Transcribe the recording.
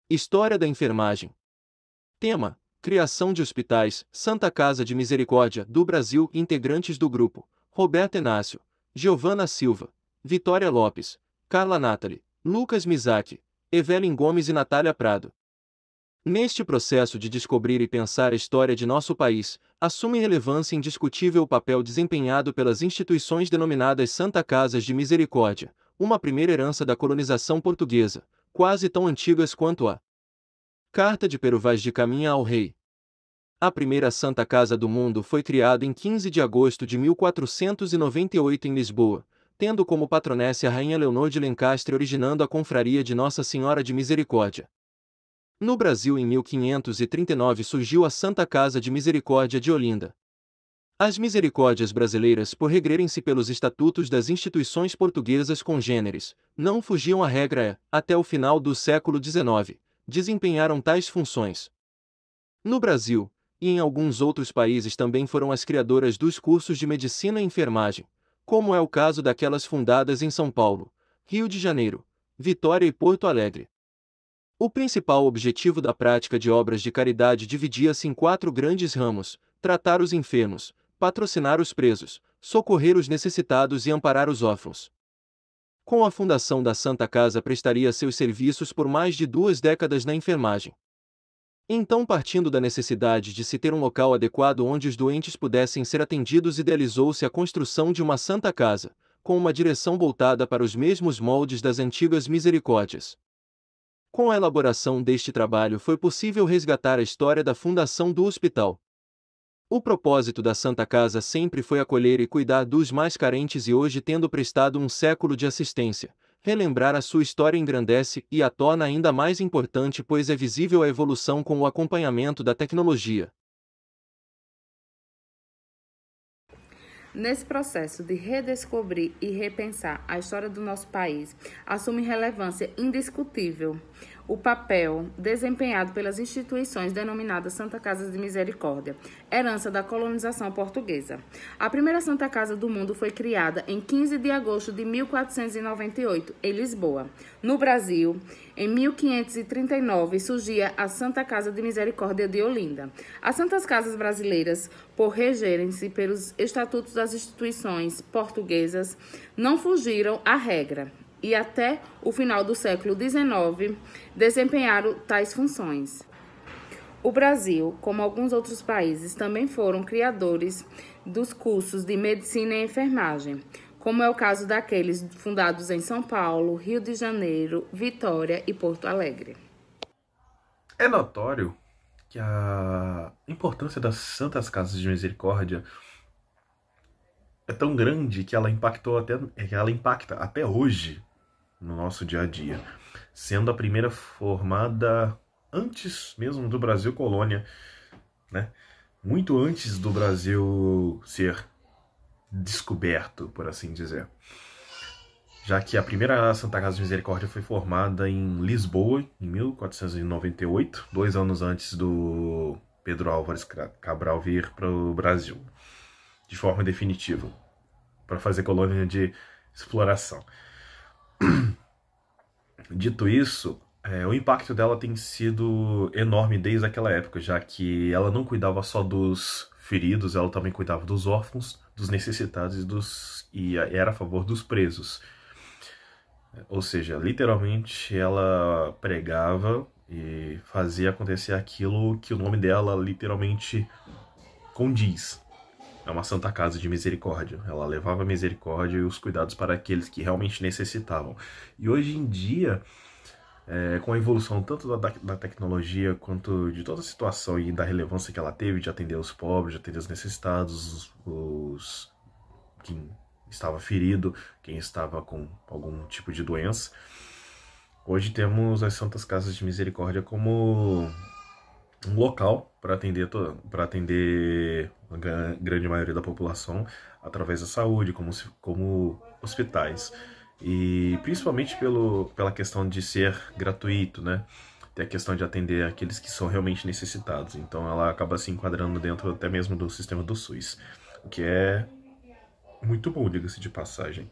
História da enfermagem. Tema: Criação de hospitais, Santa Casa de Misericórdia do Brasil. Integrantes do grupo: Roberto Inácio, Giovana Silva, Vitória Lopes, Carla Natali, Lucas Mizaki, Evelyn Gomes e Natália Prado. Neste processo de descobrir e pensar a história de nosso país, assume relevância indiscutível o papel desempenhado pelas instituições denominadas Santa Casas de Misericórdia, uma primeira herança da colonização portuguesa, quase tão antigas quanto a Carta de Pero Vaz de Caminha ao Rei. A primeira Santa Casa do mundo foi criada em 15 de agosto de 1498 em Lisboa, tendo como patronesse a Rainha Leonor de Lencastre, originando a Confraria de Nossa Senhora de Misericórdia. No Brasil, em 1539 surgiu a Santa Casa de Misericórdia de Olinda. As misericórdias brasileiras, por regrerem-se pelos estatutos das instituições portuguesas congêneres, não fugiam à regra e, até o final do século XIX, desempenharam tais funções. No Brasil, e em alguns outros países também foram as criadoras dos cursos de medicina e enfermagem, como é o caso daquelas fundadas em São Paulo, Rio de Janeiro, Vitória e Porto Alegre. O principal objetivo da prática de obras de caridade dividia-se em 4 grandes ramos: tratar os enfermos, patrocinar os presos, socorrer os necessitados e amparar os órfãos. Com a fundação da Santa Casa prestaria seus serviços por mais de 2 décadas na enfermagem. Então, partindo da necessidade de se ter um local adequado onde os doentes pudessem ser atendidos, idealizou-se a construção de uma Santa Casa, com uma direção voltada para os mesmos moldes das antigas misericórdias. Com a elaboração deste trabalho foi possível resgatar a história da fundação do hospital. O propósito da Santa Casa sempre foi acolher e cuidar dos mais carentes, e hoje, tendo prestado um século de assistência, relembrar a sua história engrandece e a torna ainda mais importante, pois é visível a evolução com o acompanhamento da tecnologia. Nesse processo de redescobrir e repensar a história do nosso país, assume relevância indiscutível o papel desempenhado pelas instituições denominadas Santa Casa de Misericórdia, herança da colonização portuguesa. A primeira Santa Casa do mundo foi criada em 15 de agosto de 1498, em Lisboa. No Brasil, em 1539, surgia a Santa Casa de Misericórdia de Olinda. As Santas Casas brasileiras, por regerem-se pelos estatutos das instituições portuguesas, não fugiram à regra e até o final do século XIX desempenharam tais funções. O Brasil, como alguns outros países, também foram criadores dos cursos de medicina e enfermagem, como é o caso daqueles fundados em São Paulo, Rio de Janeiro, Vitória e Porto Alegre. É notório que a importância das Santas Casas de Misericórdia é tão grande que ela impacta até hoje no nosso dia a dia, sendo a primeira formada antes mesmo do Brasil colônia, né? Muito antes do Brasil ser descoberto, por assim dizer. Já que a primeira Santa Casa de Misericórdia foi formada em Lisboa, em 1498, 2 anos antes do Pedro Álvares Cabral vir para o Brasil, de forma definitiva, para fazer colônia de exploração. Dito isso, o impacto dela tem sido enorme desde aquela época, já que ela não cuidava só dos feridos, ela também cuidava dos órfãos, dos necessitados e era a favor dos presos. Ou seja, literalmente ela pregava e fazia acontecer aquilo que o nome dela literalmente condiz. É uma Santa Casa de Misericórdia. Ela levava a misericórdia e os cuidados para aqueles que realmente necessitavam. E hoje em dia, com a evolução tanto da tecnologia quanto de toda a situação e da relevância que ela teve de atender os pobres, de atender os necessitados, quem estava ferido, quem estava com algum tipo de doença, hoje temos as Santas Casas de Misericórdia como um local para atender a grande maioria da população através da saúde, como hospitais. E principalmente pela questão de ser gratuito, né? Tem a questão de atender aqueles que são realmente necessitados. Então ela acaba se enquadrando dentro até mesmo do sistema do SUS, o que é muito bom, diga-se de passagem.